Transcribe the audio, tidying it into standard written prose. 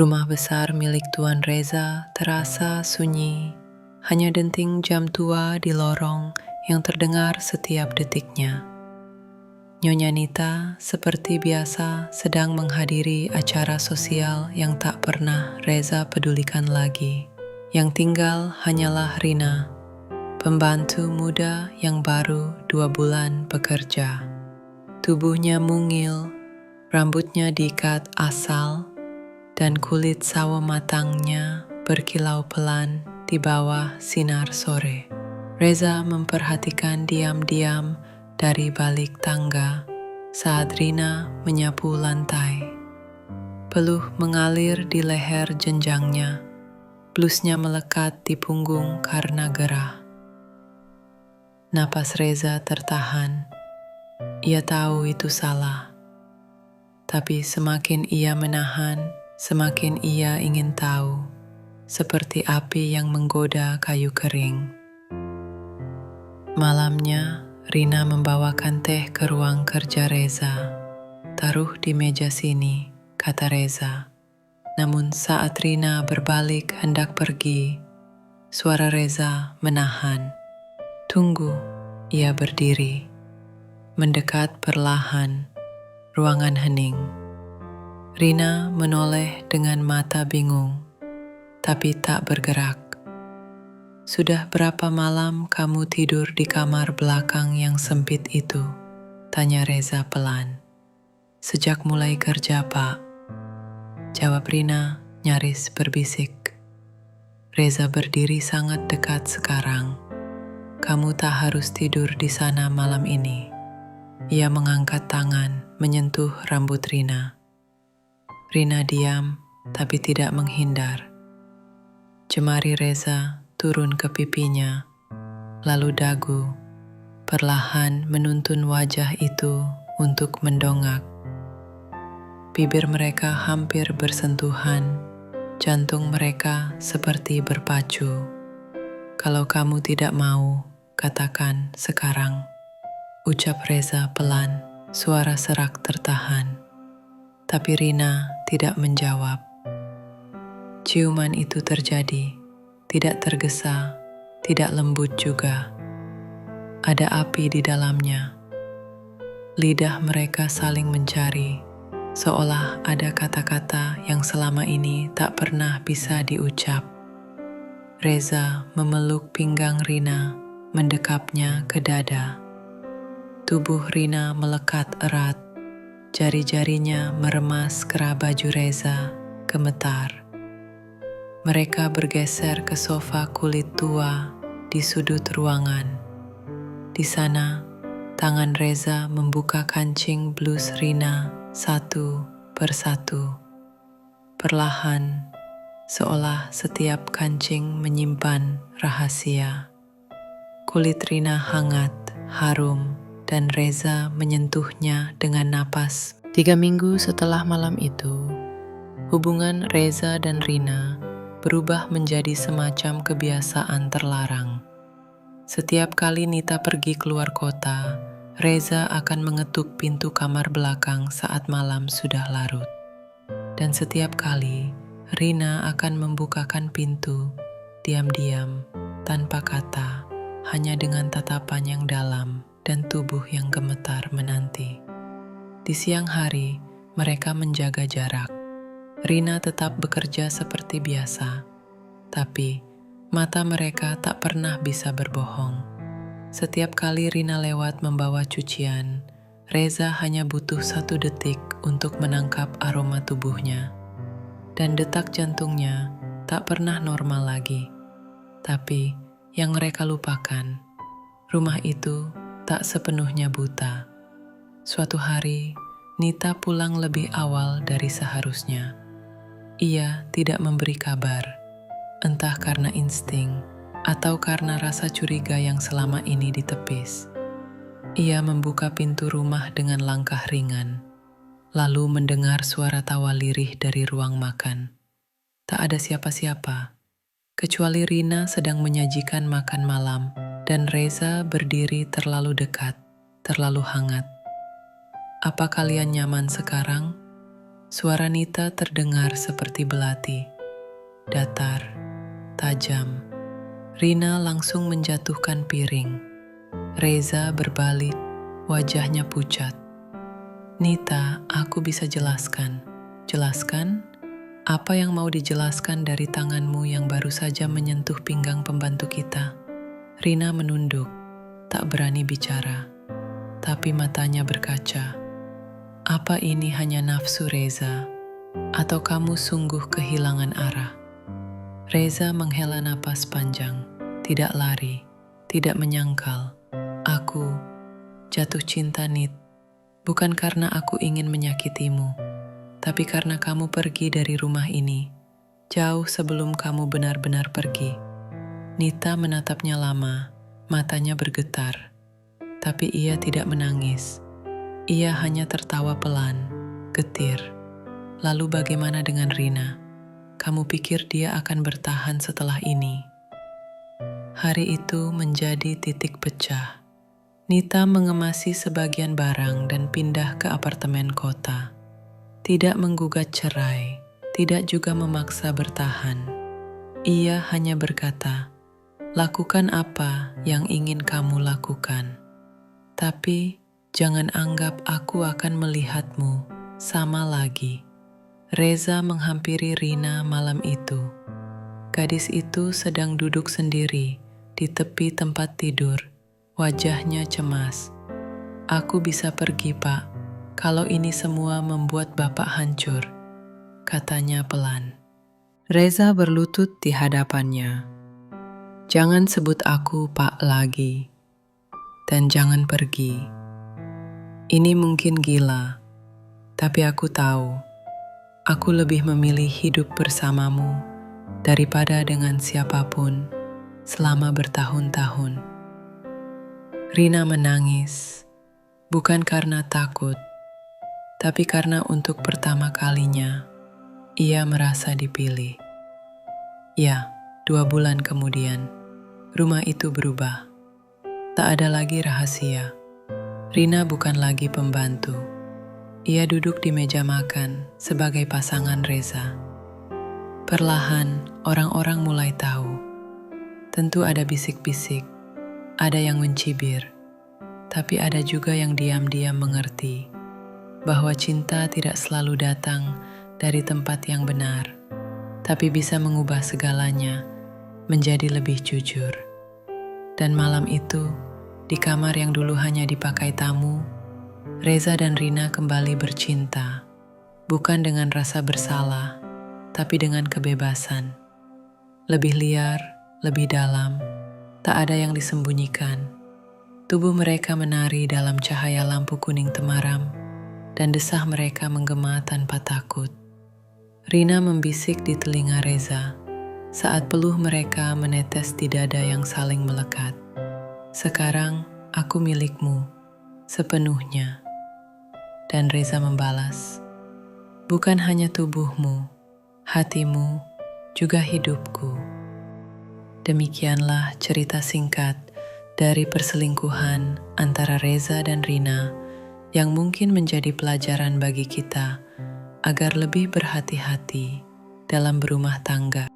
Rumah besar milik Tuan Reza terasa sunyi, hanya denting jam tua di lorong yang terdengar setiap detiknya. Nyonya Nita seperti biasa sedang menghadiri acara sosial yang tak pernah Reza pedulikan lagi. Yang tinggal hanyalah Rina, pembantu muda yang baru 2 bulan bekerja. Tubuhnya mungil, rambutnya diikat asal, dan kulit sawo matangnya berkilau pelan di bawah sinar sore. Reza memperhatikan diam-diam dari balik tangga saat Rina menyapu lantai. Peluh mengalir di leher jenjangnya, blusnya melekat di punggung karena gerah. Napas Reza tertahan. Ia tahu itu salah, tapi semakin ia menahan, semakin ia ingin tahu, seperti api yang menggoda kayu kering. Malamnya, Rina membawakan teh ke ruang kerja Reza. "Taruh di meja sini," kata Reza. Namun saat Rina berbalik hendak pergi, suara Reza menahan. "Tunggu," ia berdiri. Mendekat perlahan, ruangan hening. Rina menoleh dengan mata bingung, tapi tak bergerak. "Sudah berapa malam kamu tidur di kamar belakang yang sempit itu?" tanya Reza pelan. "Sejak mulai kerja, Pak," jawab Rina nyaris berbisik. Reza berdiri sangat dekat sekarang. "Kamu tak harus tidur di sana malam ini." Ia mengangkat tangan menyentuh rambut Rina. Rina diam, tapi tidak menghindar. Jemari Reza turun ke pipinya, lalu dagu, perlahan menuntun wajah itu untuk mendongak. Bibir mereka hampir bersentuhan, jantung mereka seperti berpacu. "Kalau kamu tidak mau, katakan sekarang," ucap Reza pelan, suara serak tertahan. Tapi Rina tidak menjawab. Ciuman itu terjadi, tidak tergesa, tidak lembut juga. Ada api di dalamnya. Lidah mereka saling mencari, seolah ada kata-kata yang selama ini tak pernah bisa diucap. Reza memeluk pinggang Rina, mendekapnya ke dada. Tubuh Rina melekat erat. Jari-jarinya meremas kera baju Reza, gemetar. Mereka bergeser ke sofa kulit tua di sudut ruangan. Di sana, tangan Reza membuka kancing blus Rina satu persatu. Perlahan, seolah setiap kancing menyimpan rahasia. Kulit Rina hangat, harum, dan Reza menyentuhnya dengan napas. 3 minggu setelah malam itu, hubungan Reza dan Rina berubah menjadi semacam kebiasaan terlarang. Setiap kali Nita pergi keluar kota, Reza akan mengetuk pintu kamar belakang saat malam sudah larut. Dan setiap kali, Rina akan membukakan pintu, diam-diam, tanpa kata, hanya dengan tatapan yang dalam dan tubuh yang gemetar menanti. Di siang hari, mereka menjaga jarak. Rina tetap bekerja seperti biasa, tapi mata mereka tak pernah bisa berbohong. Setiap kali Rina lewat membawa cucian, Reza hanya butuh 1 detik untuk menangkap aroma tubuhnya. Dan detak jantungnya tak pernah normal lagi. Tapi yang mereka lupakan, rumah itu tak sepenuhnya buta. Suatu hari, Nita pulang lebih awal dari seharusnya. Ia tidak memberi kabar, entah karena insting atau karena rasa curiga yang selama ini ditepis. Ia membuka pintu rumah dengan langkah ringan, lalu mendengar suara tawa lirih dari ruang makan. Tak ada siapa-siapa, kecuali Rina sedang menyajikan makan malam, dan Reza berdiri terlalu dekat, terlalu hangat. "Apa kalian nyaman sekarang?" Suara Nita terdengar seperti belati, datar, tajam. Rina langsung menjatuhkan piring. Reza berbalik, wajahnya pucat. Nita, aku bisa jelaskan. Jelaskan? Apa yang mau dijelaskan dari tanganmu yang baru saja menyentuh pinggang pembantu kita? Rina menunduk, tak berani bicara, tapi matanya berkaca. Apa ini hanya nafsu Reza, atau kamu sungguh kehilangan arah? Reza menghela napas panjang, tidak lari, tidak menyangkal. Aku jatuh cinta, Nit, bukan karena aku ingin menyakitimu, tapi karena kamu pergi dari rumah ini, jauh sebelum kamu benar-benar pergi. Nita menatapnya lama, matanya bergetar, tapi ia tidak menangis. Ia hanya tertawa pelan, getir. Lalu bagaimana dengan Rina? Kamu pikir dia akan bertahan setelah ini? Hari itu menjadi titik pecah. Nita mengemasi sebagian barang dan pindah ke apartemen kota. Tidak menggugat cerai, tidak juga memaksa bertahan. Ia hanya berkata, "Lakukan apa yang ingin kamu lakukan. Tapi jangan anggap aku akan melihatmu sama lagi." Reza menghampiri Rina malam itu. Gadis itu sedang duduk sendiri di tepi tempat tidur, wajahnya cemas. "Aku bisa pergi, Pak, kalau ini semua membuat Bapak hancur," katanya pelan. Reza berlutut di hadapannya. "Jangan sebut aku Pak lagi, dan jangan pergi. Ini mungkin gila, tapi aku tahu, aku lebih memilih hidup bersamamu daripada dengan siapapun selama bertahun-tahun." Rina menangis, bukan karena takut, tapi karena untuk pertama kalinya, ia merasa dipilih. Ya, 2 bulan kemudian, rumah itu berubah. Tak ada lagi rahasia. Rina bukan lagi pembantu. Ia duduk di meja makan sebagai pasangan Reza. Perlahan, orang-orang mulai tahu. Tentu ada bisik-bisik, ada yang mencibir, tapi ada juga yang diam-diam mengerti bahwa cinta tidak selalu datang dari tempat yang benar, tapi bisa mengubah segalanya menjadi lebih jujur. Dan malam itu, di kamar yang dulu hanya dipakai tamu, Reza dan Rina kembali bercinta, bukan dengan rasa bersalah, tapi dengan kebebasan. Lebih liar, lebih dalam, tak ada yang disembunyikan. Tubuh mereka menari dalam cahaya lampu kuning temaram, dan desah mereka menggema tanpa takut. Rina membisik di telinga Reza saat peluh mereka menetes di dada yang saling melekat. "Sekarang aku milikmu sepenuhnya." Dan Reza membalas, "Bukan hanya tubuhmu, hatimu, juga hidupku." Demikianlah cerita singkat dari perselingkuhan antara Reza dan Rina yang mungkin menjadi pelajaran bagi kita agar lebih berhati-hati dalam berumah tangga.